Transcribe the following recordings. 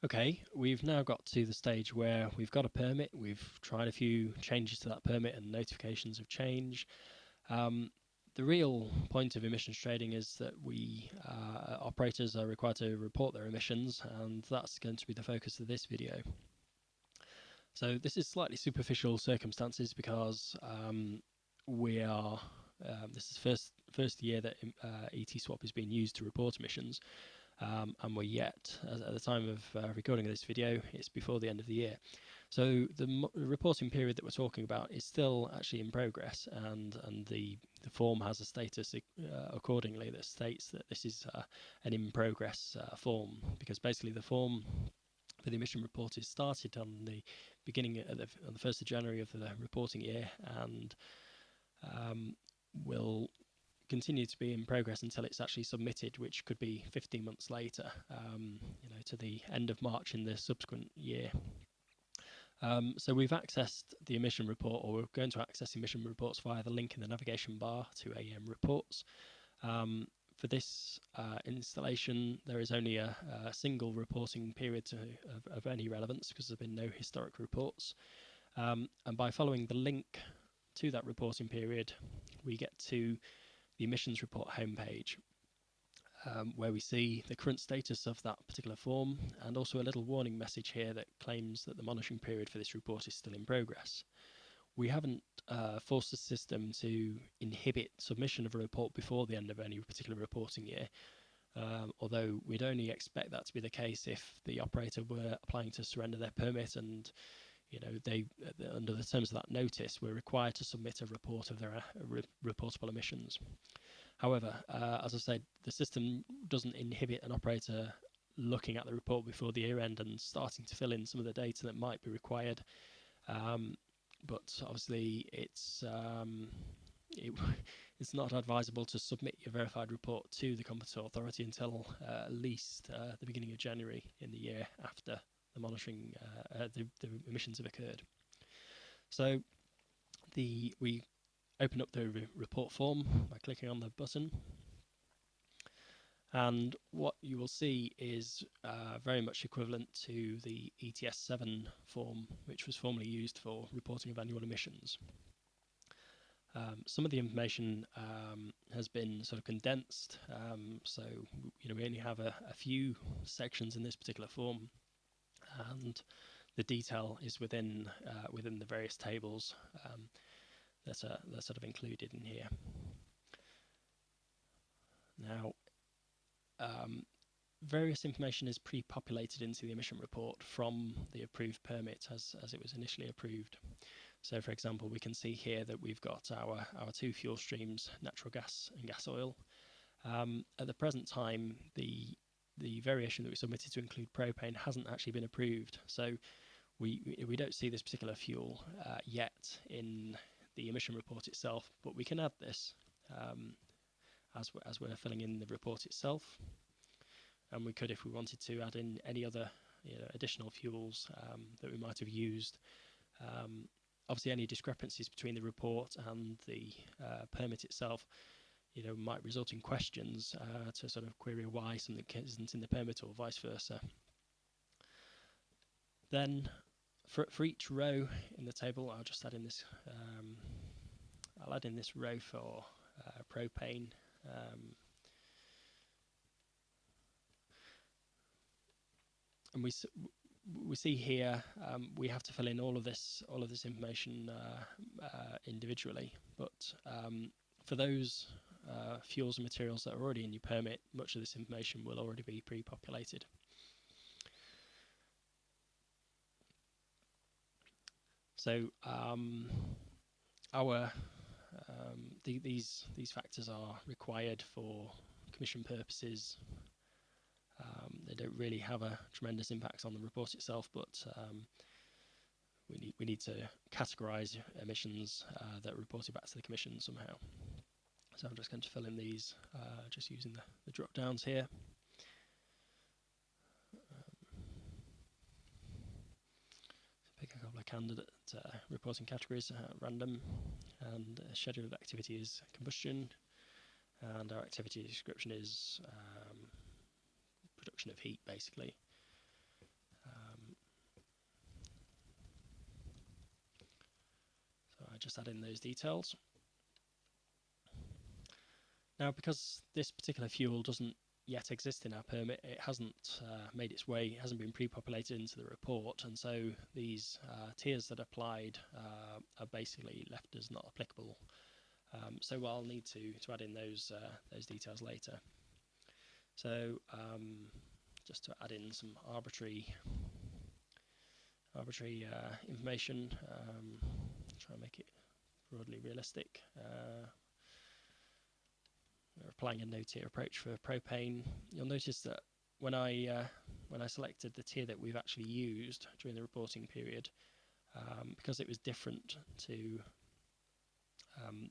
Okay, we've now got to the stage where we've got a permit, we've tried a few changes to that permit and notifications of change. The real point of emissions trading is that operators are required to report their emissions, and that's going to be the focus of this video. So this is slightly superficial circumstances because this is first year that ETSWAP is being used to report emissions. And we're yet, at the time of recording of this video, it's before the end of the year. So the reporting period that we're talking about is still actually in progress, and the form has a status accordingly that states that this is an in progress form, because basically the form for the emission report is started on the beginning on the 1st of January of the reporting year, and will continue to be in progress until it's actually submitted, which could be 15 months later, to the end of March in the subsequent year. So we've accessed the emission report, or we're going to access emission reports via the link in the navigation bar to AEM reports. For this installation, there is only a single reporting period of any relevance, because there have been no historic reports. And by following the link to that reporting period, we get to the emissions report homepage, where we see the current status of that particular form, and also a little warning message here that claims that the monitoring period for this report is still in progress. We haven't forced the system to inhibit submission of a report before the end of any particular reporting year, although we'd only expect that to be the case if the operator were applying to surrender their permit, and they, under the terms of that notice, were required to submit a report of their reportable emissions. However, as I said, the system doesn't inhibit an operator looking at the report before the year end and starting to fill in some of the data that might be required. But obviously, it's not advisable to submit your verified report to the competent authority until at least the beginning of January in the year after the monitoring, the emissions have occurred. So we open up the report form by clicking on the button, and what you will see is very much equivalent to the ETS7 form, which was formerly used for reporting of annual emissions. Some of the information has been sort of condensed, so we only have a few sections in this particular form, and the detail is within the various tables that are sort of included in here. Now, various information is pre-populated into the emission report from the approved permit as it was initially approved. So, for example, we can see here that we've got our two fuel streams, natural gas and gas oil. At the present time, the variation that we submitted to include propane hasn't actually been approved, so we don't see this particular fuel yet in the emission report itself, but we can add this as we're filling in the report itself, and we could, if we wanted to, add in any other additional fuels that we might have used. Obviously, any discrepancies between the report and the permit itself might result in questions to sort of query why something isn't in the permit or vice versa. Then for each row in the table, I'll just add in this I'll add in this row for propane. And we see here we have to fill in all of this information individually, but for those fuels and materials that are already in your permit, much of this information will already be pre-populated. So these factors are required for commission purposes. They don't really have a tremendous impact on the report itself, but we need to categorise emissions that are reported back to the Commission somehow. So I'm just going to fill in these just using the drop downs here. Pick a couple of candidate reporting categories at random, and scheduled activity is combustion, and our activity description is production of heat, basically. just add in those details. Now, because this particular fuel doesn't yet exist in our permit, it hasn't made its way, hasn't been pre-populated into the report, and so these tiers that applied are basically left as not applicable. So I'll need to add in those details later. So just to add in some arbitrary information, try and make it broadly realistic. We're applying a no-tier approach for propane. You'll notice that when I selected the tier that we've actually used during the reporting period, because it was different to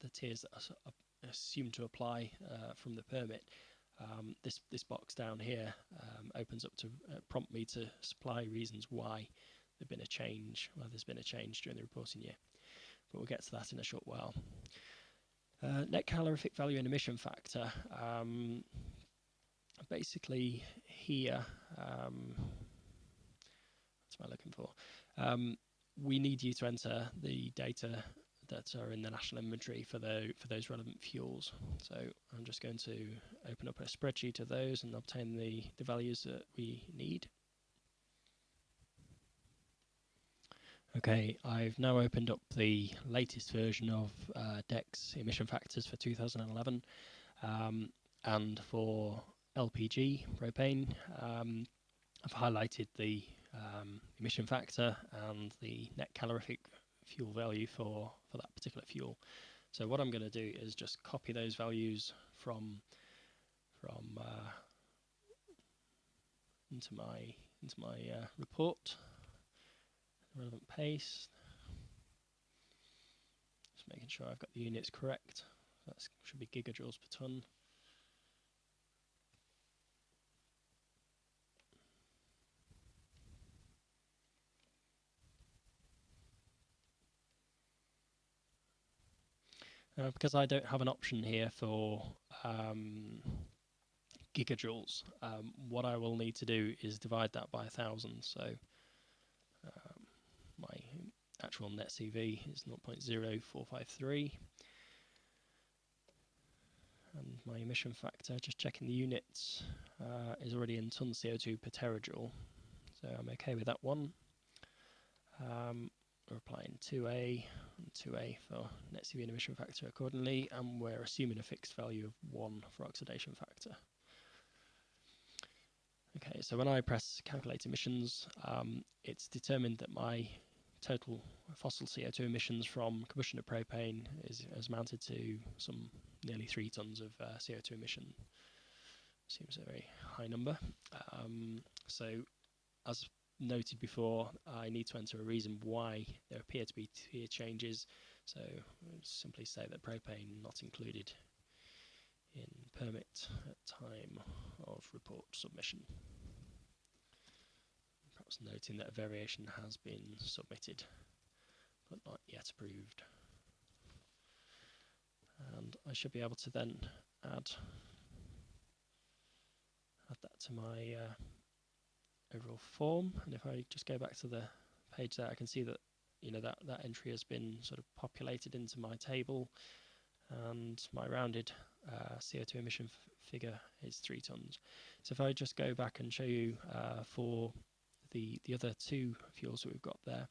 the tiers that are assumed to apply from the permit, this box down here opens up to prompt me to supply reasons why there's been a change during the reporting year. But we'll get to that in a short while. Net calorific value and emission factor. Basically here, what's am I looking for? We need you to enter the data that are in the national inventory for those relevant fuels. So I'm just going to open up a spreadsheet of those and obtain the values that we need. Okay, I've now opened up the latest version of DEC's emission factors for 2011, and for LPG, propane, I've highlighted the emission factor and the net calorific fuel value for that particular fuel. So what I'm going to do is just copy those values from into my report. Relevant paste. Just making sure I've got the units correct. That should be gigajoules per ton. Because I don't have an option here for gigajoules, what I will need to do is divide that by 1,000. So my actual net CV is 0.0453, and my emission factor, just checking the units, is already in tons CO2 per terajoule, so I'm okay with that one. We're applying 2A and 2A for net CV and emission factor accordingly, and we're assuming a fixed value of 1 for oxidation factor. Okay, so when I press calculate emissions, it's determined that my total fossil CO2 emissions from combustion of propane has amounted to some nearly 3 tons of CO2 emission. Seems a very high number. So as noted before, I need to enter a reason why there appear to be tier changes. So I'll simply say that propane not included in permit at time of report submission. Perhaps noting that a variation has been submitted but not yet approved. And I should be able to then add that to my overall form. And if I just go back to the page there, I can see that that entry has been sort of populated into my table, and my rounded CO2 emission figure is 3 tons. So if I just go back and show you for the other 2 fuels that we've got there,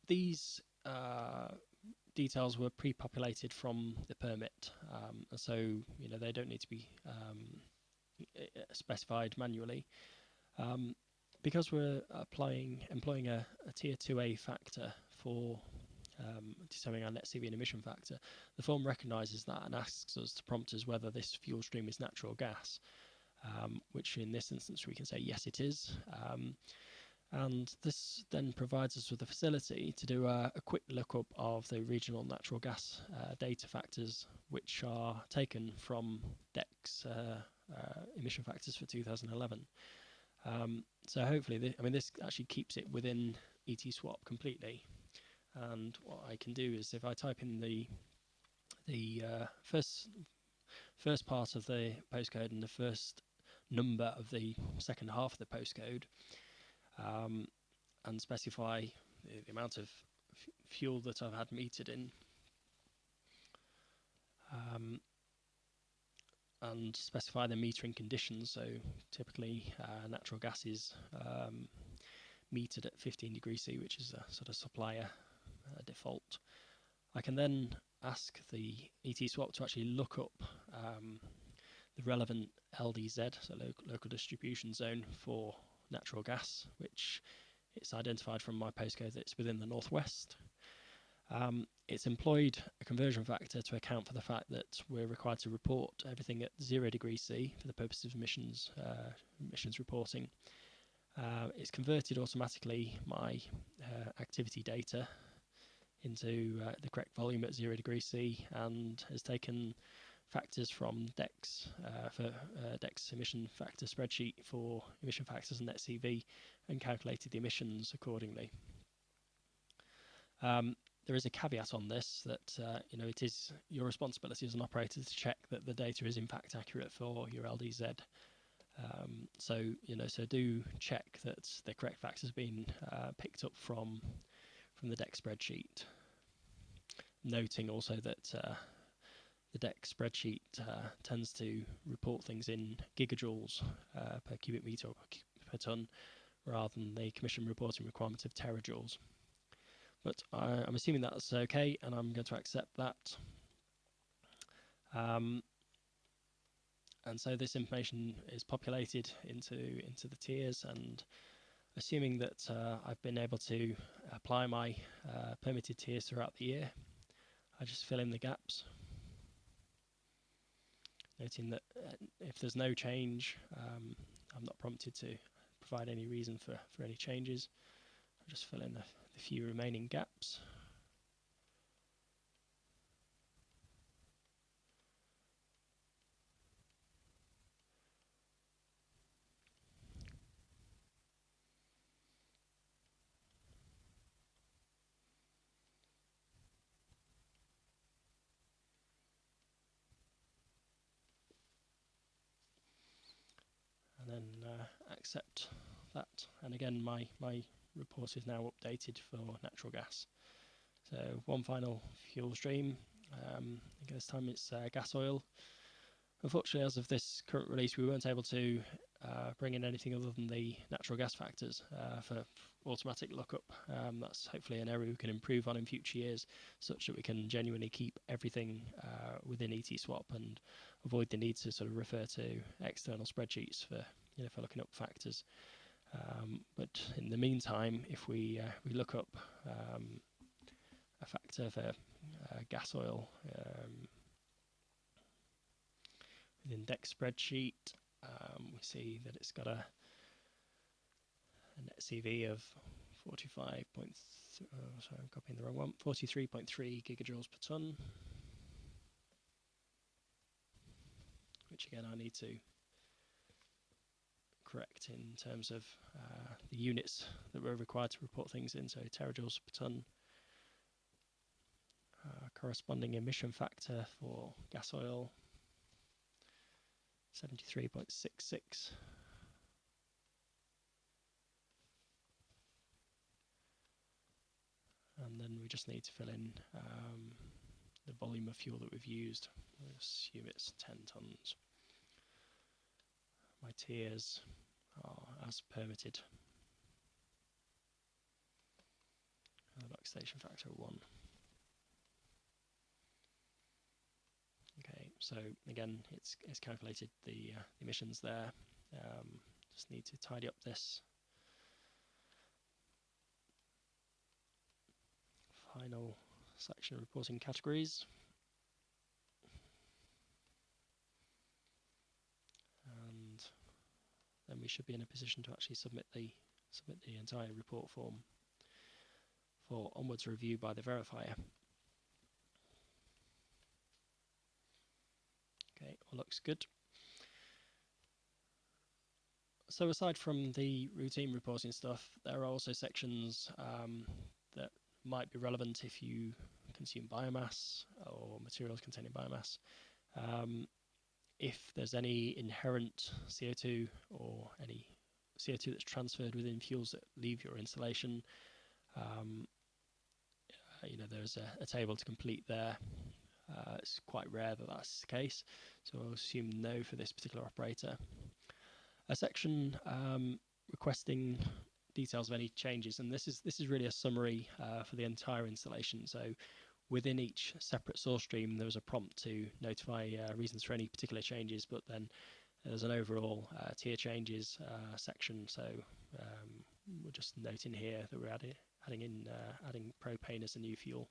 these details were pre-populated from the permit, so they don't need to be specified manually. Because we're employing a tier 2A factor for determining our net CV and emission factor, the form recognises that and asks us to prompt us whether this fuel stream is natural gas, which in this instance we can say yes it is. And this then provides us with the facility to do a quick lookup of the regional natural gas data factors, which are taken from DEC's emission factors for 2011. So hopefully, this actually keeps it within ETSWAP completely. And what I can do is, if I type in the first part of the postcode and the first number of the second half of the postcode, and specify the amount of fuel that I've had metered in, and specify the metering conditions. So typically natural gas is metered at 15 degrees C, which is a sort of supplier default. I can then ask the ETSWAP to actually look up the relevant LDZ, so local distribution zone for natural gas, which it's identified from my postcode that it's within the northwest. It's employed a conversion factor to account for the fact that we're required to report everything at 0 degrees C for the purpose of emissions reporting. It's converted automatically my activity data into the correct volume at 0 degrees C, and has taken factors from DEX for DEX emission factor spreadsheet for emission factors and net CV, and calculated the emissions accordingly. There is a caveat on this that it is your responsibility as an operator to check that the data is in fact accurate for your LDZ. So do check that the correct factors have been picked up from the DEX spreadsheet. Noting also that the DEX spreadsheet tends to report things in gigajoules per cubic meter or per ton, rather than the Commission reporting requirement of terajoules. But I'm assuming that's okay, and I'm going to accept that. And so this information is populated into the tiers, and assuming that I've been able to apply my permitted tiers throughout the year, I just fill in the gaps. Noting that if there's no change, I'm not prompted to provide any reason for any changes. I'll just fill in the few remaining gaps. And then accept that. And again, my report is now updated for natural gas. So one final fuel stream. This time it's gas oil. Unfortunately, as of this current release, we weren't able to bring in anything other than the natural gas factors for automatic lookup. That's hopefully an area we can improve on in future years, such that we can genuinely keep everything within ETSWAP and avoid the need to sort of refer to external spreadsheets for looking up factors. But in the meantime, if we look up a factor for gas oil within DEX spreadsheet, we see that it's got a net CV of 45. Sorry, I'm copying the wrong one. 43.3 gigajoules per ton, which again I need to correct in terms of the units that we're required to report things in. So terajoules per ton. Corresponding emission factor for gas oil, 73.66. And then we just need to fill in the volume of fuel that we've used. We'll assume it's 10 tons. My tiers are as permitted. Oxidation factor 1. Okay, so again, it's calculated the emissions there. Just need to tidy up this final section of reporting categories. And then we should be in a position to actually submit the entire report form for onwards review by the verifier. Okay, all looks good. So aside from the routine reporting stuff, there are also sections that might be relevant if you consume biomass or materials containing biomass. If there's any inherent CO2 or any CO2 that's transferred within fuels that leave your installation. There's a table to complete there. It's quite rare that that's the case, so I'll assume no for this particular operator. A section requesting details of any changes, and this is really a summary for the entire installation. So within each separate source stream, there was a prompt to notify reasons for any particular changes, but then there's an overall tier changes section. So we're just noting here that we're adding propane as a new fuel.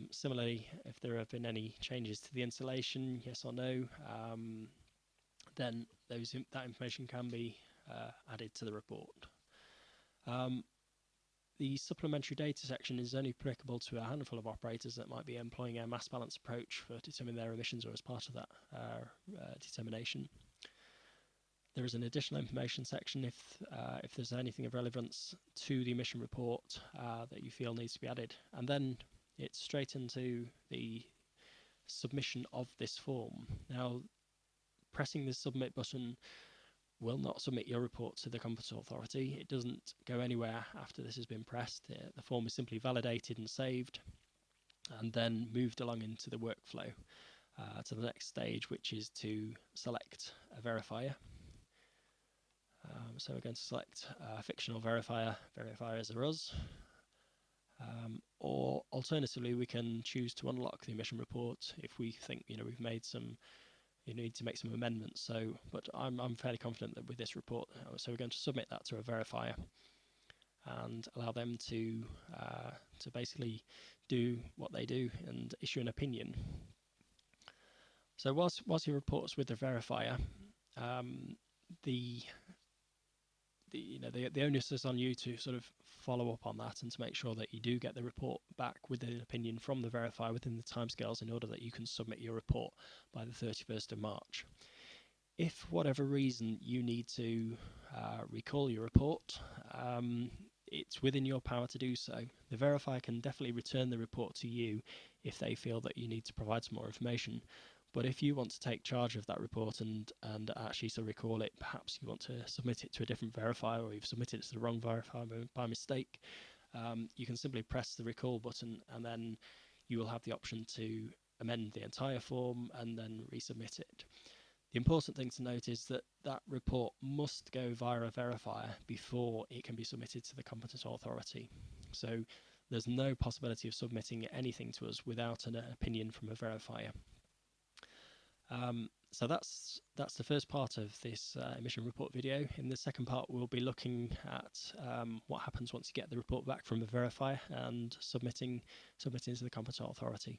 Similarly, if there have been any changes to the installation, yes or no, then that information can be added to the report. The supplementary data section is only applicable to a handful of operators that might be employing a mass balance approach for determining their emissions or as part of that determination. There is an additional information section if there's anything of relevance to the emission report that you feel needs to be added. And then it's straight into the submission of this form. Now, pressing the submit button will not submit your report to the competent authority. It doesn't go anywhere after this has been pressed. The form is simply validated and saved, and then moved along into the workflow to the next stage, which is to select a verifier. So we're going to select a fictional verifier. Verifiers are us. Or alternatively, we can choose to unlock the emission report if we think we've made some. You need to make some amendments. But I'm fairly confident that with this report, so we're going to submit that to a verifier and allow them to basically do what they do and issue an opinion. So whilst your report's with the verifier, the onus is on you to sort of follow up on that and to make sure that you do get the report back with an opinion from the verifier within the timescales in order that you can submit your report by the 31st of March. If for whatever reason you need to recall your report, it's within your power to do so. The verifier can definitely return the report to you if they feel that you need to provide some more information. But if you want to take charge of that report and actually recall it, perhaps you want to submit it to a different verifier, or you've submitted it to the wrong verifier by mistake, you can simply press the recall button, and then you will have the option to amend the entire form and then resubmit it. The important thing to note is that that report must go via a verifier before it can be submitted to the competent authority. So there's no possibility of submitting anything to us without an opinion from a verifier. So that's the first part of this emission report video. In the second part, we'll be looking at what happens once you get the report back from the verifier and submitting to the competent authority.